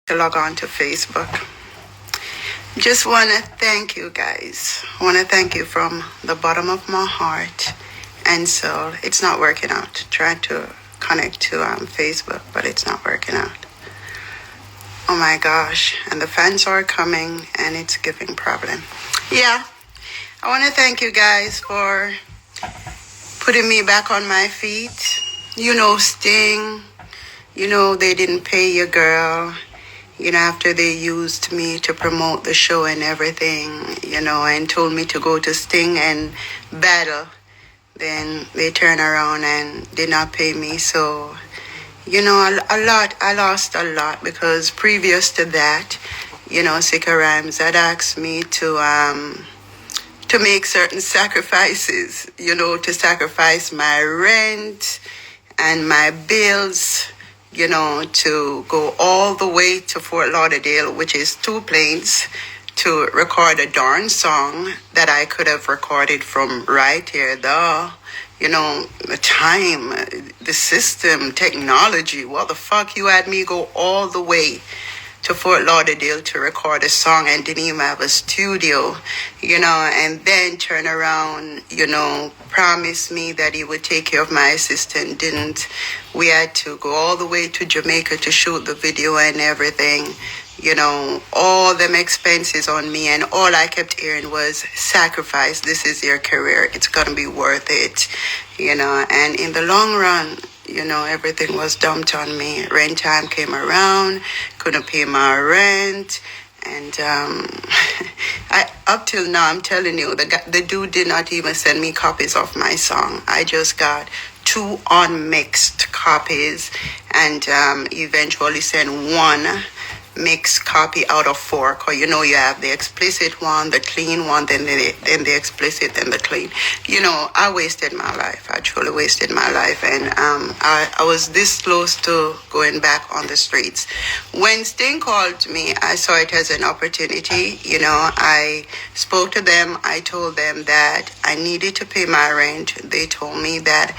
to log on to Facebook. Just want to thank you guys. I want to thank you from the bottom of my heart and soul. It's not working out. Trying to connect to Facebook, but it's not working out. Oh my gosh. And the fans are coming and it's giving problem. Yeah. I want to thank you guys for putting me back on my feet. Sting. They didn't pay your girl. After they used me to promote the show and everything, and told me to go to Sting and battle, then they turned around and did not pay me. So, I lost a lot because previous to that, Sika Rhymes had asked me to make certain sacrifices, to sacrifice my rent and my bills, to go all the way to Fort Lauderdale, which is 2 planes, to record a darn song that I could have recorded from right here. The time, the system, technology, what the fuck you had me go all the way to Fort Lauderdale to record a song and didn't even have a studio, and then turn around, promise me that he would take care of my assistant, didn't. We had to go all the way to Jamaica to shoot the video and everything, all them expenses on me, and all I kept hearing was sacrifice. This is your career. It's going to be worth it, and in the long run, everything was dumped on me. Rent time came around, couldn't pay my rent. And up till now, I'm telling you, the dude did not even send me copies of my song. I just got 2 unmixed copies and eventually sent 1 mixed copy out of 4. Because you have the explicit one, the clean one, then the explicit, then the clean. I wasted my life. I truly wasted my life. And I was this close to going back on the streets. When Sting called me, I saw it as an opportunity. I spoke to them. I told them that I needed to pay my rent. They told me that,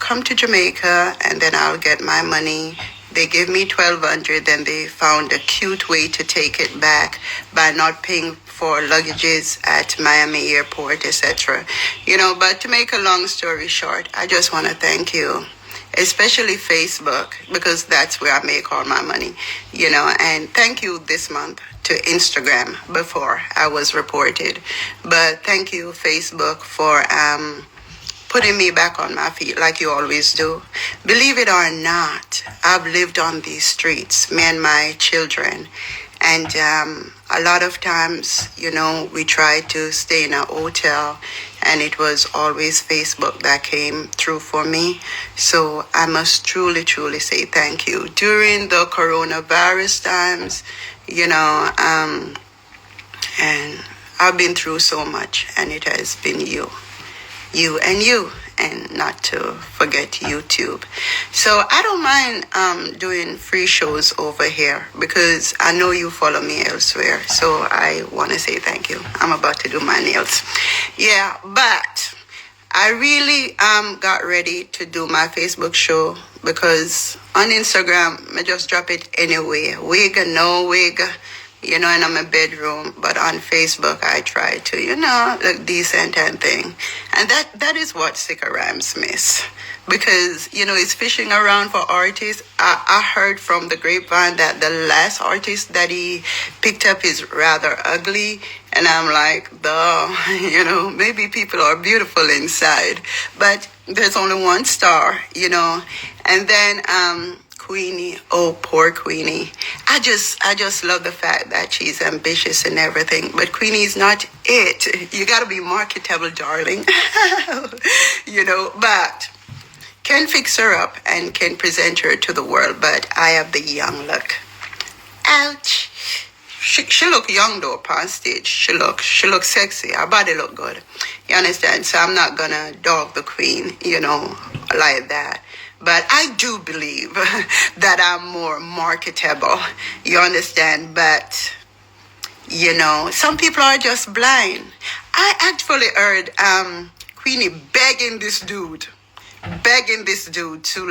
come to Jamaica and then I'll get my money. They gave me $1,200, then they found a cute way to take it back by not paying for luggages at Miami Airport, etc. But to make a long story short, I just want to thank you, especially Facebook, because that's where I make all my money, and thank you this month to Instagram before I was reported. But thank you, Facebook, for putting me back on my feet like you always do. Believe it or not, I've lived on these streets, me and my children. And a lot of times, we tried to stay in a hotel and it was always Facebook that came through for me. So I must truly, truly say thank you. During the coronavirus times, and I've been through so much, and it has been you, and not to forget YouTube. So I don't mind doing free shows over here because I know you follow me elsewhere. So I want to say thank you. I'm about to do my nails. Yeah, but I really got ready to do my Facebook show because on Instagram, I just drop it anyway. Wig, no wig, in my bedroom, but on Facebook I try to, look decent and thing. And that is what Sika Rhymes miss. Because, he's fishing around for artists. I heard from the grapevine that the last artist that he picked up is rather ugly. And I'm like, duh, maybe people are beautiful inside. But there's only one star, And then Queenie, oh poor Queenie. I just love the fact that she's ambitious and everything, but Queenie's not it. You gotta be marketable, darling. But can fix her up and can present her to the world, but I have the young look. Ouch. She look young though upon stage. She look sexy. Her body look good. You understand? So I'm not gonna dog the queen, like that. But I do believe that I'm more marketable. You understand? But, some people are just blind. I actually heard Queenie begging this dude to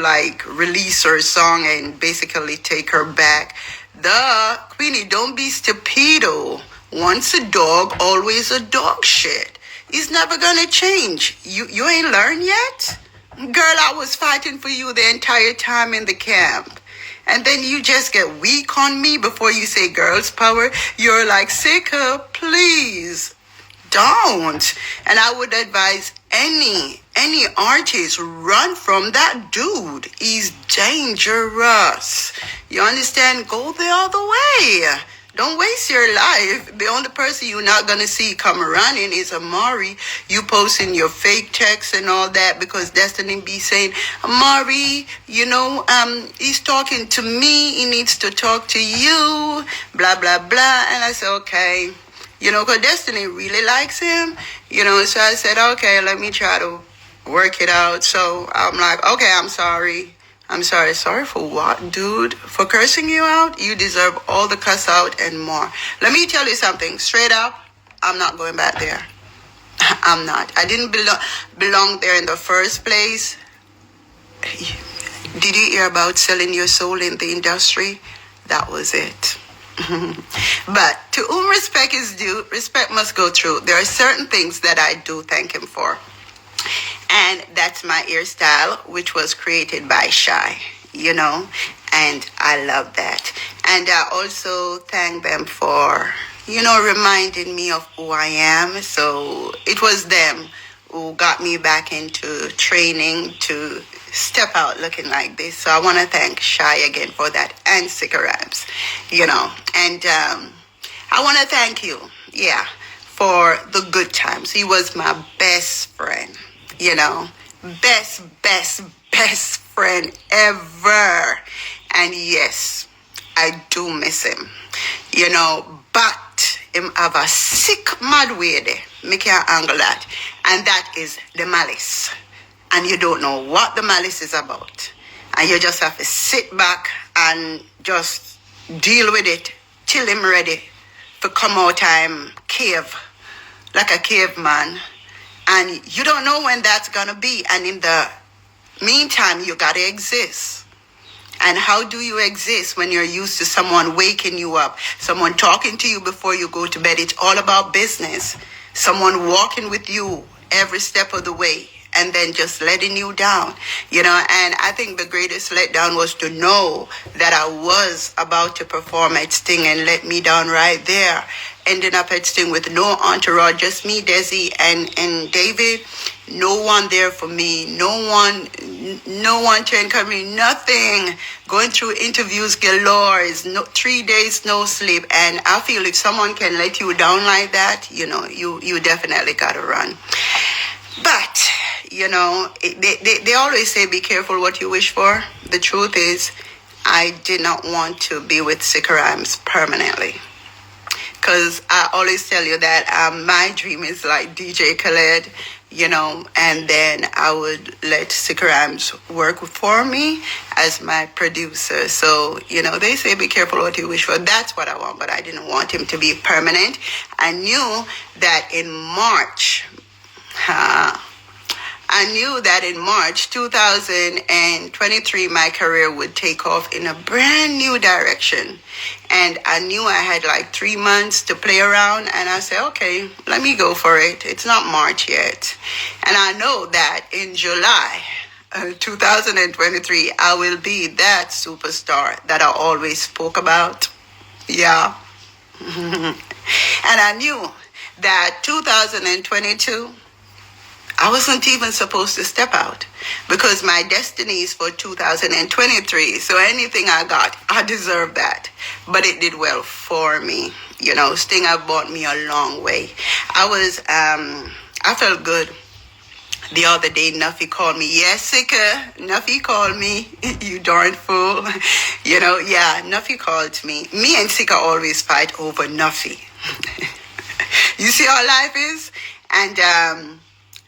release her song and basically take her back Queenie, don't be stupido. Once a dog, always a dog shit. He's never gonna change. You ain't learned yet? Girl, I was fighting for you the entire time in the camp. And then you just get weak on me before you say girls power. You're like, Sika, please don't. And I would advise any artist, run from that dude. He's dangerous. You understand? Go the other way. Don't waste your life. The only person you're not gonna see come running is Amari. You posting your fake texts and all that because Destiny be saying, Amari, he's talking to me. He needs to talk to you. Blah blah blah. And I said, okay. Because Destiny really likes him. So I said, okay, let me try to work it out. So I'm like, okay, I'm sorry. I'm sorry. Sorry for what, dude? For cursing you out? You deserve all the cuss out and more. Let me tell you something. Straight up, I'm not going back there. I'm not. I didn't belong there in the first place. Did you hear about selling your soul in the industry? That was it. But to whom respect is due, respect must go through. There are certain things that I do thank him for. And that's my hairstyle, which was created by Shy, and I love that. And I also thank them for, reminding me of who I am. So it was them who got me back into training to step out looking like this. So I want to thank Shy again for that, and Sika Rhymes, And I want to thank you, for the good times. He was my best friend. Best friend ever. And yes, I do miss him, but him have a sick mad way there. Me can't angle that. And that is the malice. And you don't know what the malice is about. And you just have to sit back and just deal with it till him ready to come out time cave, like a caveman. And you don't know when that's gonna be. And in the meantime, you gotta exist. And how do you exist when you're used to someone waking you up, someone talking to you before you go to bed? It's all about business. Someone walking with you every step of the way and then just letting you down, And I think the greatest letdown was to know that I was about to perform at Sting and let me down right there. Ending up at Sting with no entourage, just me, Desi, and David. No one there for me. No one to encourage me. Nothing. Going through interviews galore. 3 days, no sleep. And I feel if someone can let you down like that, you definitely gotta run. But, they always say be careful what you wish for. The truth is, I did not want to be with Sika Rhymes permanently. Because I always tell you that my dream is like DJ Khaled, and then I would let Sika Rhymes work for me as my producer. So, they say be careful what you wish for. That's what I want, but I didn't want him to be permanent. I knew that in March 2023, my career would take off in a brand new direction. And I knew I had like 3 months to play around. And I said, okay, let me go for it. It's not March yet. And I know that in July 2023, I will be that superstar that I always spoke about. Yeah. And I knew that 2022, I wasn't even supposed to step out because my destiny is for 2023. So anything I got, I deserve that. But it did well for me. Sting have brought me a long way. I felt good. The other day, Nuffy called me. Yes, Sika. Nuffy called me. You darn fool. Nuffy called me. Me and Sika always fight over Nuffy. You see how life is? And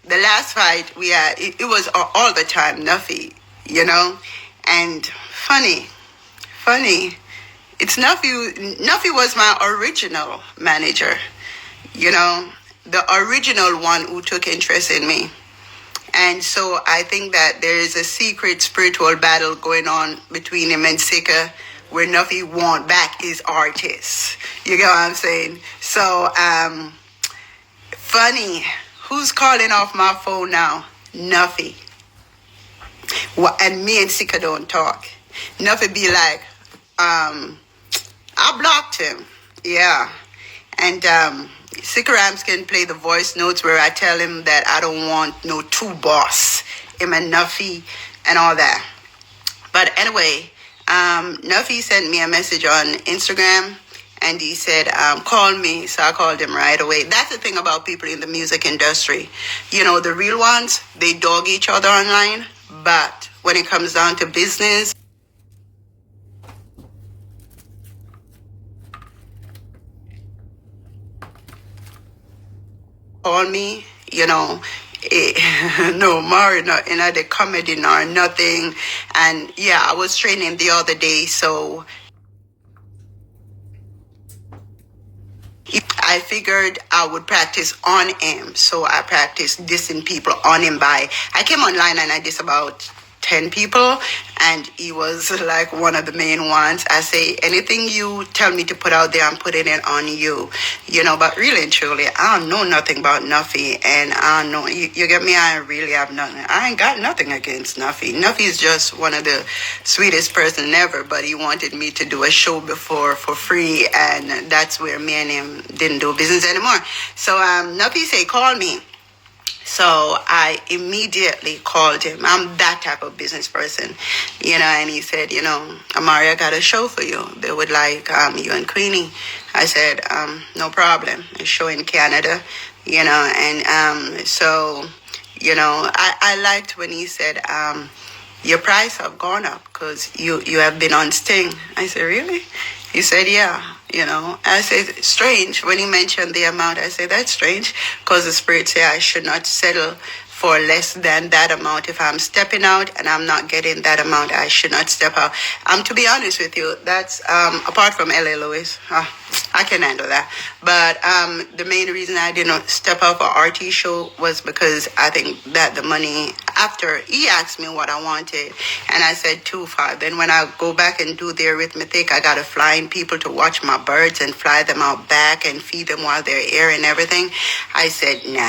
the last fight we had, it was all the time Nuffy, and funny. It's Nuffy. Nuffy was my original manager, the original one who took interest in me. And so I think that there is a secret spiritual battle going on between him and Sika, where Nuffy want back his artists. You get what I'm saying? So, funny. Who's calling off my phone now? Nuffy. And me and Sika don't talk. Nuffy be like, I blocked him. Yeah. And Sika Rams can play the voice notes where I tell him that I don't want no two boss, him and Nuffy and all that. But anyway, Nuffy sent me a message on Instagram and he said, call me. So I called him right away. That's the thing about people in the music industry. You know, the real ones, they dog each other online. But when it comes down to business, call me, you know, no more in the comedy nor nothing. And yeah, I was training the other day, so I figured I would practice on him. So I practiced dissing people on him I came online and I dissed about 10 people and he was like one of the main ones. I say, anything you tell me to put out there, I'm putting it on you. You know, but really and truly, I don't know nothing about Nuffy. And I don't know, you get me? I really have nothing. I ain't got nothing against Nuffy. Nuffy's just one of the sweetest person ever, but he wanted me to do a show before for free. And that's where me and him didn't do business anymore. So Nuffy say, call me. So I immediately called him. I'm that type of business person, you know, and he said, you know, Amari, I got a show for you. They would like you and Queenie. I said, no problem. A show in Canada, you know, and so, you know, I liked when he said, your price have gone up because you have been on Sting. I said, really? He said, yeah. You know, I said, strange. When he mentioned the amount, I said, that's strange because the spirit say I should not settle for less than that amount. If I'm stepping out and I'm not getting that amount, I should not step out. To be honest with you, that's apart from L.A. Lewis. I can handle that. But the main reason I didn't step out for RT show was because I think that the money, after he asked me what I wanted, and I said 2.5. Then when I go back and do the arithmetic, I got to fly in people to watch my birds and fly them out back and feed them while they're here and everything. I said, nah,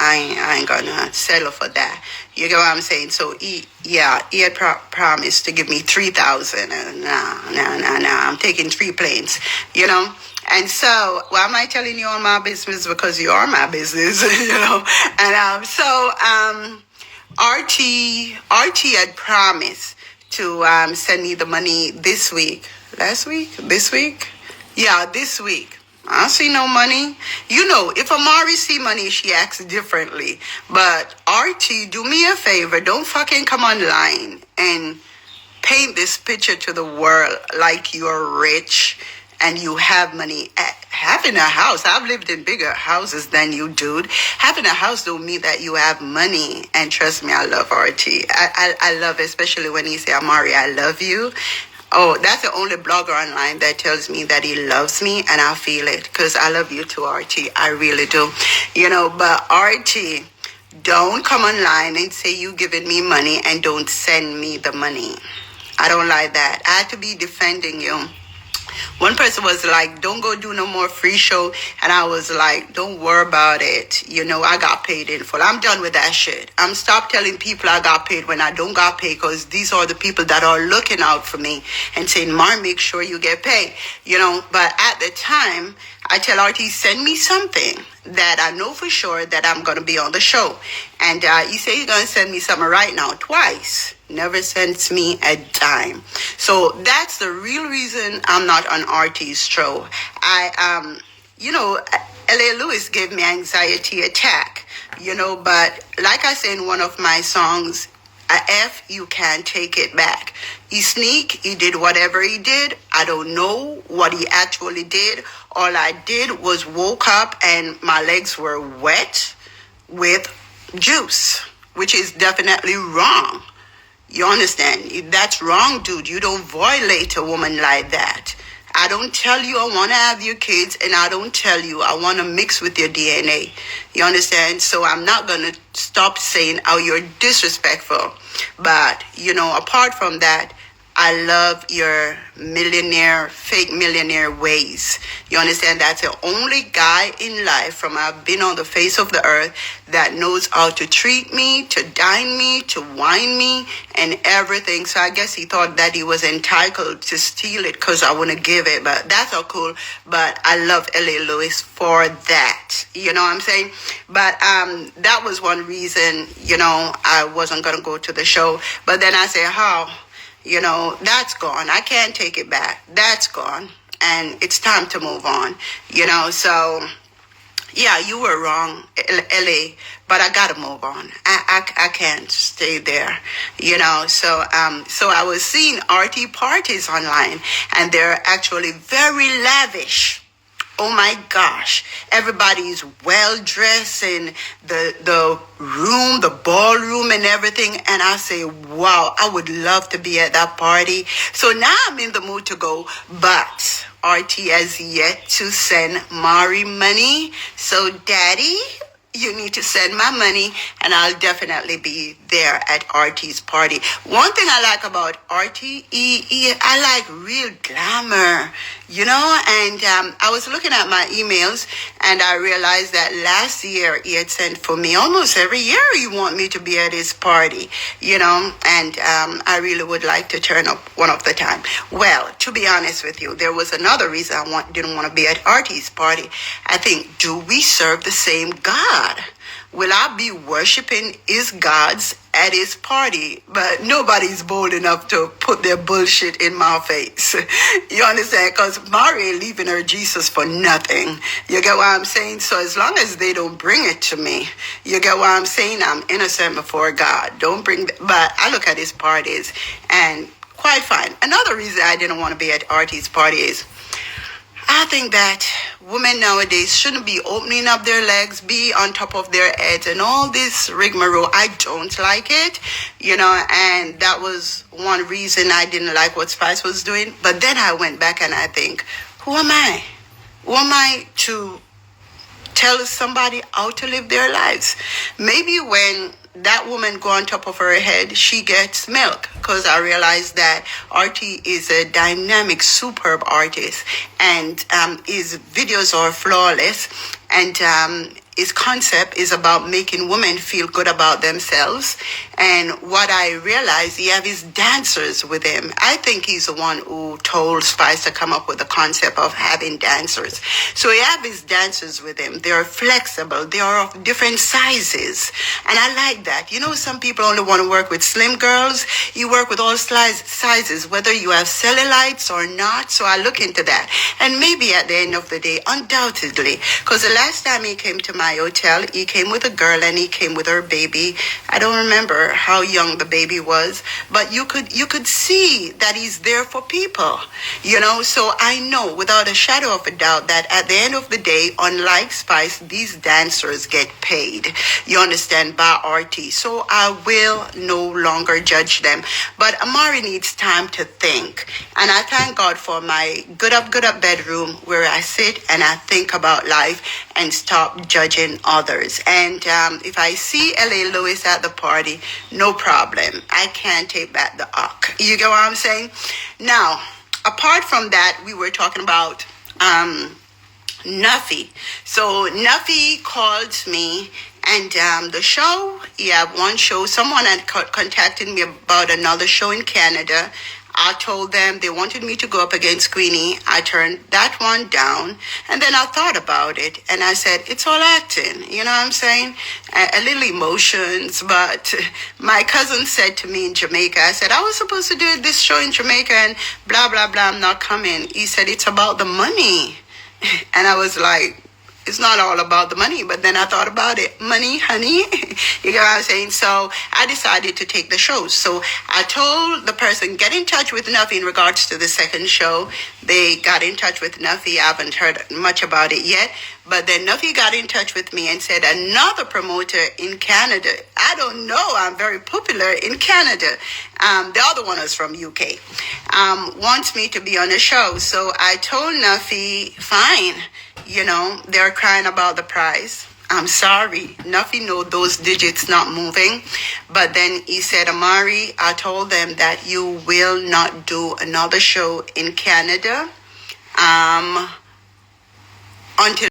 I ain't gonna settle for that. You get what I'm saying? So he had promised to give me 3,000. Nah. I'm taking 3 planes, you know? And so, why am I telling you all my business? Because you are my business, you know? And RT had promised to send me the money this week. Last week? This week? Yeah, this week. I don't see no money. You know, if Amari see money, she acts differently. But RT, do me a favor. Don't fucking come online and paint this picture to the world like you're rich and you have money. Having a house, I've lived in bigger houses than you, dude. Having a house don't mean that you have money. And trust me, I love RT. I love it, especially when he say, Amari, I love you. Oh, that's the only blogger online that tells me that he loves me, and I feel it because I love you too, RT. I really do. You know, but RT, don't come online and say you giving me money and don't send me the money. I don't like that. I had to be defending you. One person was like, don't go do no more free show. And I was like, don't worry about it. You know, I got paid in full. I'm done with that shit. I'm stop telling people I got paid when I don't got paid because these are the people that are looking out for me and saying, Mar, make sure you get paid. You know, but at the time, I tell RT, send me something that I know for sure that I'm going to be on the show. And he said he's going to send me something right now twice. Never sends me a dime. So that's the real reason I'm not on RT's show. You know, L.A. Lewis gave me anxiety attack, you know, but like I said in one of my songs, a F, you can't take it back. He sneak, he did whatever he did. I don't know what he actually did. All I did was woke up and my legs were wet with juice, which is definitely wrong. You understand? That's wrong, dude. You don't violate a woman like that. I don't tell you I want to have your kids, and I don't tell you I want to mix with your DNA. You understand? So I'm not going to stop saying, oh, you're disrespectful. But, you know, apart from that, I love your fake millionaire ways. You understand? That's the only guy in life from I've been on the face of the earth that knows how to treat me, to dine me, to wine me, and everything. So I guess he thought that he was entitled to steal it because I wouldn't give it. But that's all cool. But I love L.A. Lewis for that. You know what I'm saying? But that was one reason, I wasn't going to go to the show. But then I said, how? That's gone. I can't take it back. That's gone. And it's time to move on, So, yeah, you were wrong, LA, but I got to move on. I can't stay there, So, so I was seeing RT parties online, and they're actually very lavish. Oh my gosh, everybody's well dressed in the room, the ballroom and everything. And I say, wow, I would love to be at that party. So now I'm in the mood to go, but RT has yet to send Mari money. So daddy, you need to send my money and I'll definitely be there at RT's party. One thing I like about RT, I like real glamour, and I was looking at my emails and I realized that last year he had sent for me almost every year he want me to be at his party, and I really would like to turn up one of the time. Well, to be honest with you, there was another reason I didn't want to be at RT's party. I think, do we serve the same God? Will I be worshiping his gods at his party? But nobody's bold enough to put their bullshit in my face. You understand? Because Mari ain't leaving her Jesus for nothing. You get what I'm saying? So as long as they don't bring it to me, you get what I'm saying? I'm innocent before God. Don't bring but I look at his parties and quite fine. Another reason I didn't want to be at RT's party is I think that women nowadays shouldn't be opening up their legs, be on top of their heads and all this rigmarole. I don't like it, and that was one reason I didn't like what Spice was doing. But then I went back and I think, who am I? Who am I to tell somebody how to live their lives? Maybe when that woman go on top of her head, she gets milk. Because I realized that RT is a dynamic, superb artist, and his videos are flawless, and his concept is about making women feel good about themselves. And what I realized, he have his dancers with him. I think he's the one who told Spice to come up with the concept of having dancers. So he have his dancers with him. They are flexible. They are of different sizes. And I like that. Some people only want to work with slim girls. You work with all sizes, whether you have cellulites or not. So I look into that. And maybe at the end of the day, undoubtedly, because the last time he came to my hotel, he came with a girl and he came with her baby. I don't remember how young the baby was, but you could see that he's there for people, so I know without a shadow of a doubt that at the end of the day, unlike Spice, these dancers get paid, you understand, by RT. So I will no longer judge them, but Amari needs time to think. And I thank God for my good up bedroom where I sit and I think about life and stop judging others. And if I see L.A. Lewis at the party, no problem. I can't take back the arc. You get what I'm saying? Now, apart from that, we were talking about Nuffy. So Nuffy called me, and the show, one show, someone had contacted me about another show in Canada. I told them they wanted me to go up against Queenie. I turned that one down. And then I thought about it. And I said, it's all acting. You know what I'm saying? A little emotions. But my cousin said to me in Jamaica, I said, I was supposed to do this show in Jamaica and blah, blah, blah. I'm not coming. He said, it's about the money. And I was like, it's not all about the money. But then I thought about it. Money, honey. You know what I'm saying? So I decided to take the show. So I told the person, get in touch with Nuffy in regards to the second show. They got in touch with Nuffy. I haven't heard much about it yet. But then Nuffy got in touch with me and said another promoter in Canada. I don't know. I'm very popular in Canada. The other one is from UK. Wants me to be on the show. So I told Nuffy, fine. They're crying about the price. I'm sorry. Nothing, know those digits not moving. But then he said, Amari, I told them that you will not do another show in Canada until